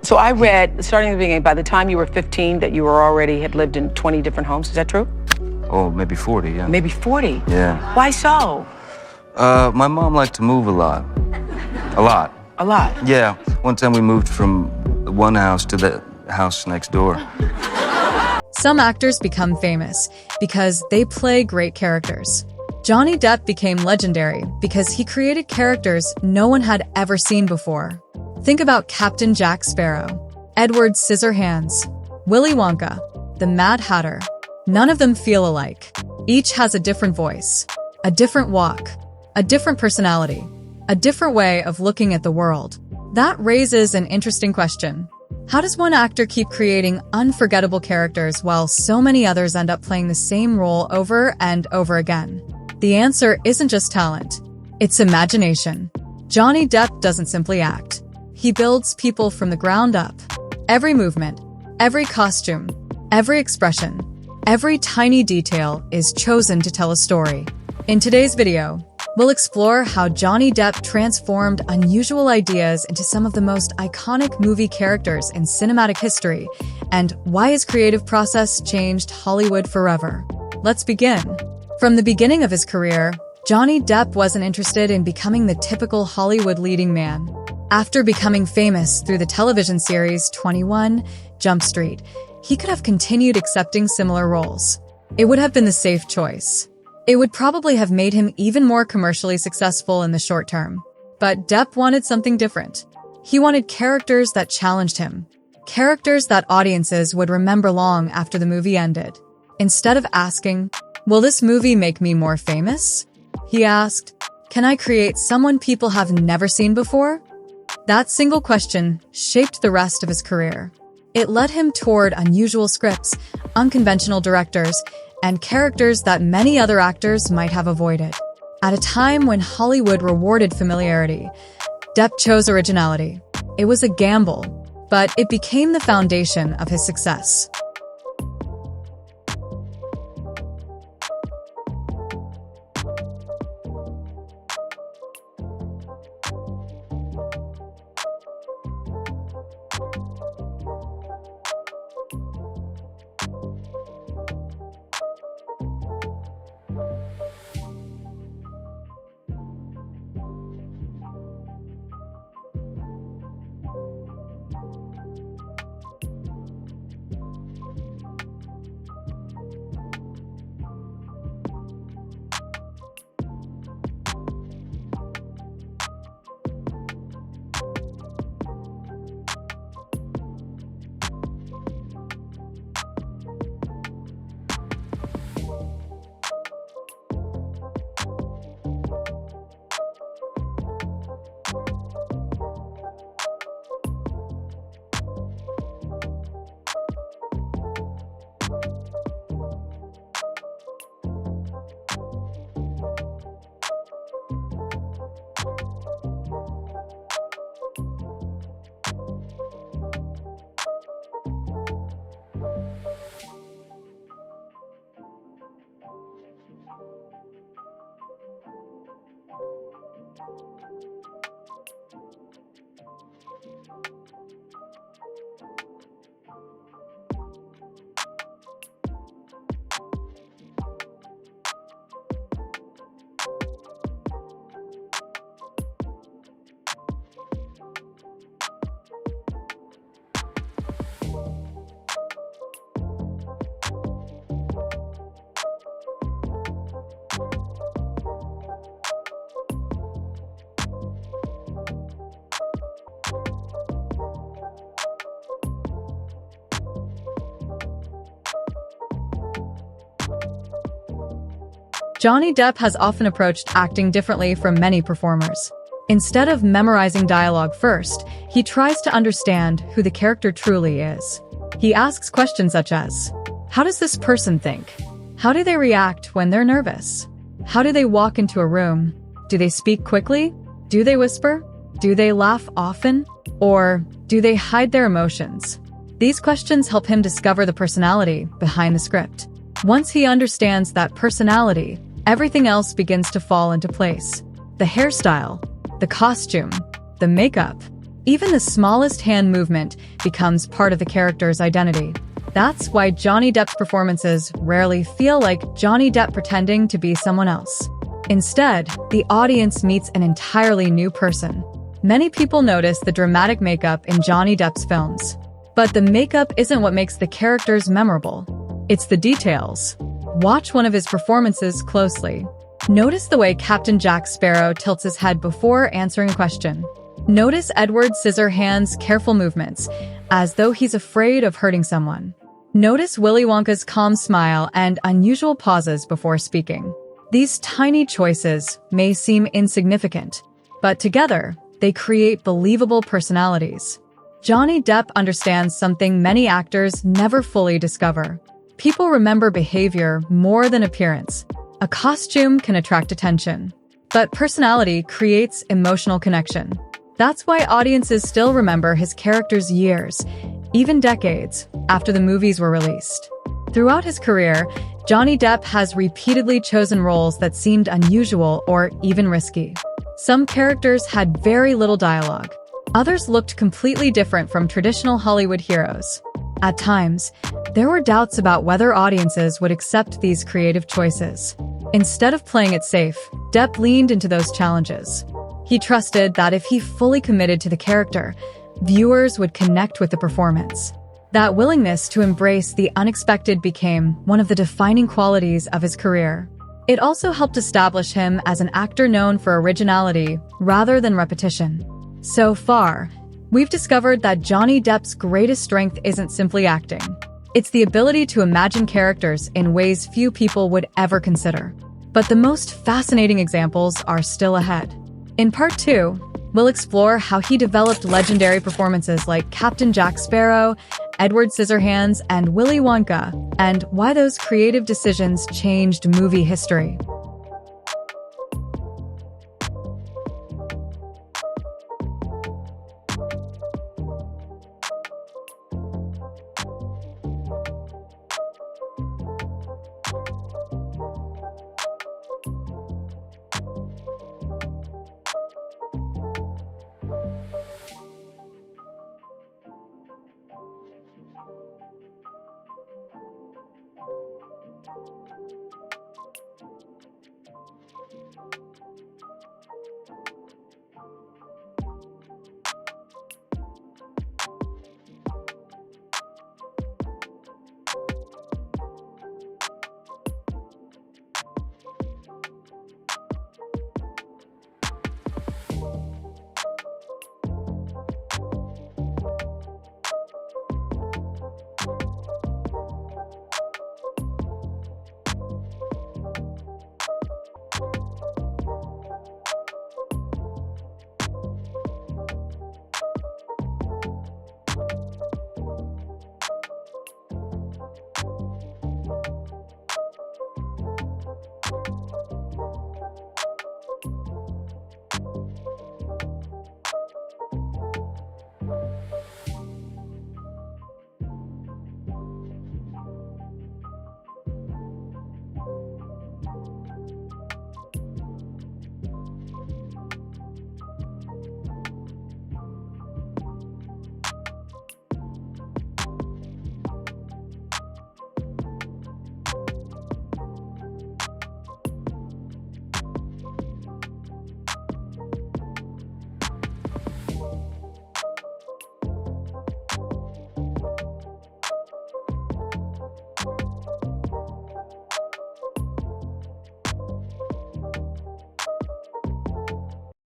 So I read, starting at the beginning, by the time you were 15, that you were already had lived in 20 different homes. Is that true? Oh, maybe 40, yeah. Maybe 40? Yeah. Why so? My mom liked to move a lot. A lot. A lot? Yeah. One time we moved from one house to the house next door. Some actors become famous because they play great characters. Johnny Depp became legendary because he created characters no one had ever seen before. Think about Captain Jack Sparrow, Edward Scissorhands, Willy Wonka, the Mad Hatter. None of them feel alike. Each has a different voice, a different walk, a different personality, a different way of looking at the world. That raises an interesting question. How does one actor keep creating unforgettable characters while so many others end up playing the same role over and over again? The answer isn't just talent, it's imagination. Johnny Depp doesn't simply act. He builds people from the ground up. Every movement, every costume, every expression, every tiny detail is chosen to tell a story. In today's video, we'll explore how Johnny Depp transformed unusual ideas into some of the most iconic movie characters in cinematic history, and why his creative process changed Hollywood forever. Let's begin. From the beginning of his career, Johnny Depp wasn't interested in becoming the typical Hollywood leading man. After becoming famous through the television series 21 Jump Street, he could have continued accepting similar roles. It would have been the safe choice. It would probably have made him even more commercially successful in the short term. But Depp wanted something different. He wanted characters that challenged him. Characters that audiences would remember long after the movie ended. Instead of asking, "Will this movie make me more famous?" he asked, "Can I create someone people have never seen before?" That single question shaped the rest of his career. It led him toward unusual scripts, unconventional directors, and characters that many other actors might have avoided. At a time when Hollywood rewarded familiarity, Depp chose originality. It was a gamble, but it became the foundation of his success. Johnny Depp has often approached acting differently from many performers. Instead of memorizing dialogue first, he tries to understand who the character truly is. He asks questions such as, how does this person think? How do they react when they're nervous? How do they walk into a room? Do they speak quickly? Do they whisper? Do they laugh often? Or do they hide their emotions? These questions help him discover the personality behind the script. Once he understands that personality, everything else begins to fall into place. The hairstyle, the costume, the makeup, Even the smallest hand movement becomes part of the character's identity. That's why Johnny Depp's performances rarely feel like Johnny Depp pretending to be someone else. Instead, the audience meets an entirely new person. Many people notice the dramatic makeup in Johnny Depp's films. But the makeup isn't what makes the characters memorable. It's the details. Watch one of his performances closely. Notice the way Captain Jack Sparrow tilts his head before answering a question. Notice Edward Scissorhands' careful movements, as though he's afraid of hurting someone. Notice Willy Wonka's calm smile and unusual pauses before speaking. These tiny choices may seem insignificant, but together, they create believable personalities. Johnny Depp understands something many actors never fully discover. People remember behavior more than appearance. A costume can attract attention, but personality creates emotional connection. That's why audiences still remember his characters years, even decades, after the movies were released. Throughout his career, Johnny Depp has repeatedly chosen roles that seemed unusual or even risky. Some characters had very little dialogue. Others looked completely different from traditional Hollywood heroes. At times, there were doubts about whether audiences would accept these creative choices. Instead of playing it safe, Depp leaned into those challenges. He trusted that if he fully committed to the character, viewers would connect with the performance. That willingness to embrace the unexpected became one of the defining qualities of his career. It also helped establish him as an actor known for originality rather than repetition. So far, we've discovered that Johnny Depp's greatest strength isn't simply acting. It's the ability to imagine characters in ways few people would ever consider. But the most fascinating examples are still ahead. In Part 2, we'll explore how he developed legendary performances like Captain Jack Sparrow, Edward Scissorhands, and Willy Wonka, and why those creative decisions changed movie history.